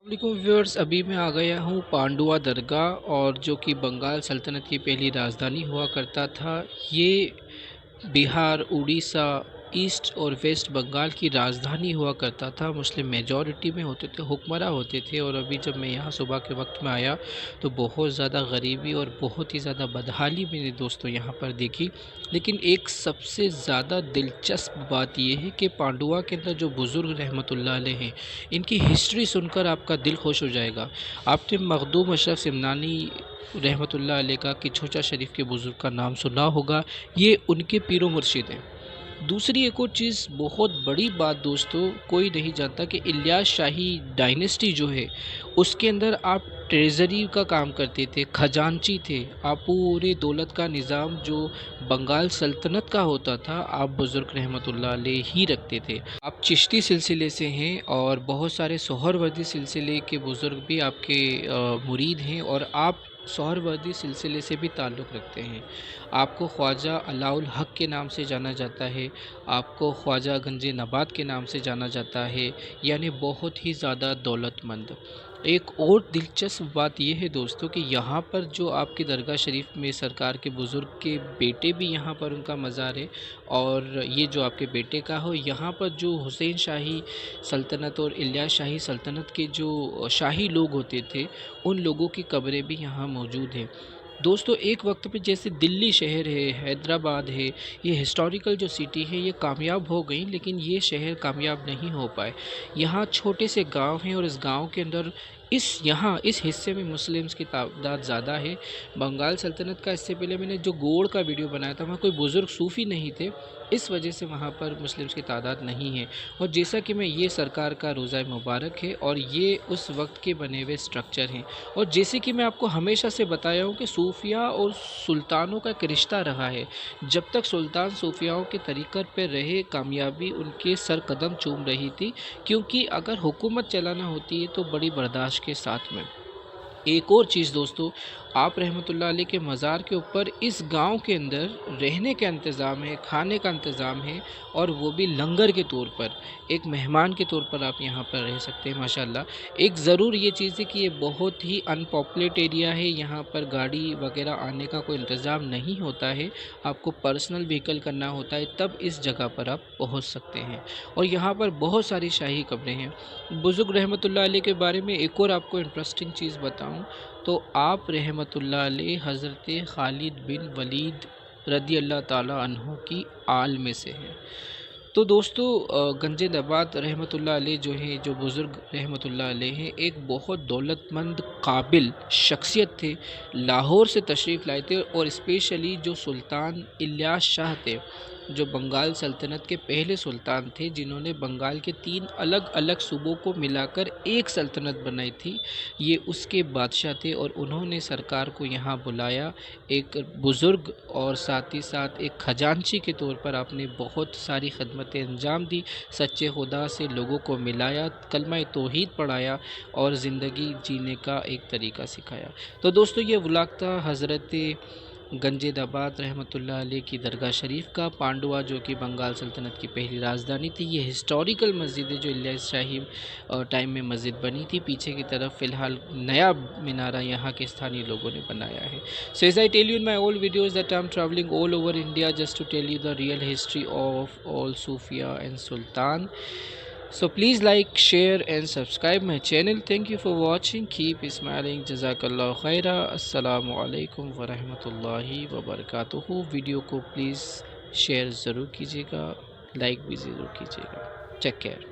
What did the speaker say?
वालेकुम व्यूअर्स, अभी मैं आ गया हूँ पांडुआ दरगाह, और जो कि बंगाल सल्तनत की पहली राजधानी हुआ करता था। ये बिहार, उड़ीसा, ईस्ट और वेस्ट बंगाल की राजधानी हुआ करता था। मुस्लिम मेजॉरिटी में होते थे, हुक्मरां होते थे। और अभी जब मैं यहाँ सुबह के वक्त में आया तो बहुत ज़्यादा गरीबी और बहुत ही ज़्यादा बदहाली मैंने दोस्तों यहाँ पर देखी। लेकिन एक सबसे ज़्यादा दिलचस्प बात यह है कि पांडुआ के अंदर जो बुज़ुर्ग रहमतुल्लाह अलैह हैं, इनकी हिस्ट्री सुनकर आपका दिल खुश हो जाएगा। आपने मखदूम अशरफ सिमनानी रहमतुल्लाह अलैह का कि छोचा शरीफ के बुज़ुर्ग का नाम सुना होगा। ये उनके पीरो मुर्शिद हैं। दूसरी एक और चीज़, बहुत बड़ी बात दोस्तों, कोई नहीं जानता कि इलियास शाही डायनेस्टी जो है उसके अंदर आप ट्रेज़री का काम करते थे, खजांची थे। आप पूरे दौलत का निज़ाम जो बंगाल सल्तनत का होता था, आप बुज़ुर्ग रहमतुल्लाह अलैह ही रखते थे। आप चिश्ती सिलसिले से हैं और बहुत सारे सोहरवर्दी सिलसिले के बुज़ुर्ग भी आपके मुरीद हैं, और आप सोहरवर्दी सिलसिले से भी ताल्लुक़ रखते हैं। आपको ख्वाजा अलाउल हक के नाम से जाना जाता है, आपको ख्वाजा गंजे नबात के नाम से जाना जाता है, यानी बहुत ही ज़्यादा दौलतमंद। एक और दिलचस्प बात यह है दोस्तों कि यहाँ पर जो आपकी दरगाह शरीफ में सरकार के बुज़ुर्ग के बेटे भी यहाँ पर उनका मज़ार है, और ये जो आपके बेटे का हो, यहाँ पर जो हुसैन शाही सल्तनत और इलियास शाही सल्तनत के जो शाही लोग होते थे, उन लोगों की कब्रें भी यहाँ मौजूद हैं। दोस्तों, एक वक्त पे जैसे दिल्ली शहर है, हैदराबाद है, ये हिस्टोरिकल जो सिटी है, ये कामयाब हो गई, लेकिन ये शहर कामयाब नहीं हो पाए। यहाँ छोटे से गांव हैं, और इस गांव के अंदर इस हिस्से में मुस्लिम्स की तादाद ज़्यादा है। बंगाल सल्तनत का, इससे पहले मैंने जो गोड़ का वीडियो बनाया था, वहाँ कोई बुज़ुर्ग सूफ़ी नहीं थे, इस वजह से वहाँ पर मुस्लिम्स की तादाद नहीं है। और जैसा कि मैं, ये सरकार का रोज़ा मुबारक है, और ये उस वक्त के बने हुए स्ट्रक्चर हैं। और जैसे कि मैं आपको हमेशा से बताया हूँ कि सूफिया और सुल्तानों का एक रिश्ता रहा है। जब तक सुल्तान सूफियाओं के तरीक़त पर रहे, कामयाबी उनके सर कदम चूम रही थी, क्योंकि अगर हुकूमत चलाना होती है तो बड़ी बर्दाश्त के साथ में। एक और चीज़ दोस्तों, आप रहमतुल्लाह अलैह के मज़ार के ऊपर इस गांव के अंदर रहने का इंतज़ाम है, खाने का इंतज़ाम है, और वो भी लंगर के तौर पर, एक मेहमान के तौर पर आप यहाँ पर रह सकते हैं माशाल्लाह। एक ज़रूर ये चीज़ है कि ये बहुत ही अनपॉपुलेट एरिया है, यहाँ पर गाड़ी वगैरह आने का कोई इंतज़ाम नहीं होता है, आपको पर्सनल व्हीकल करना होता है, तब इस जगह पर आप पहुँच सकते हैं। और यहाँ पर बहुत सारी शाही कब्रें हैं। बुज़ुर्ग रहमतुल्लाह अलैह के बारे में एक और आपको इंटरेस्टिंग चीज़ बताऊँ तो आप रहमतुल्लाह अलैह हज़रत खालिद बिन वलीद रदी अल्लाह ताला अन्हु की आल में से हैं। तो दोस्तों, गंजे नबात रहमतुल्लाह अलैह जो हैं, जो बुज़ुर्ग रहमतुल्लाह अलैह हैं, एक बहुत दौलतमंद काबिल शख्सियत थे। लाहौर से तशरीफ़ लाए थे, और स्पेशली जो सुल्तान इलियास शाह थे, जो बंगाल सल्तनत के पहले सुल्तान थे, जिन्होंने बंगाल के 3 अलग अलग सूबों को मिलाकर एक सल्तनत बनाई थी, ये उसके बादशाह थे। और उन्होंने सरकार को यहाँ बुलाया एक बुज़ुर्ग, और साथ ही साथ एक खजांची के तौर पर आपने बहुत सारी खदमतें अंजाम दी, सच्चे खुदा से लोगों को मिलाया, कलमा तौहीद पढ़ाया, और ज़िंदगी जीने का एक तरीका सिखाया। तो दोस्तों, ये व्लॉग था हज़रत गंजे नबात रहमतुल्लाह अलैह की दरगाह शरीफ का, पांडुआ जो कि बंगाल सल्तनत की पहली राजधानी थी। ये हिस्टोरिकल मस्जिद है जो इलियास शाही टाइम में मस्जिद बनी थी। पीछे की तरफ फ़िलहाल नया मीनारा यहाँ के स्थानीय लोगों ने बनाया है। So as I tell you in my old videos that I am travelling all over India just to tell you the real history of all सूफिया and sultan. So please like, share and subscribe my channel. Thank you for watching. Keep smiling. Jazakallah khaira. Assalamu alaikum wa rahmatullahi wa barakatuhu. Video को please share ज़रूर कीजिएगा, like भी ज़रूर कीजिएगा। Take care.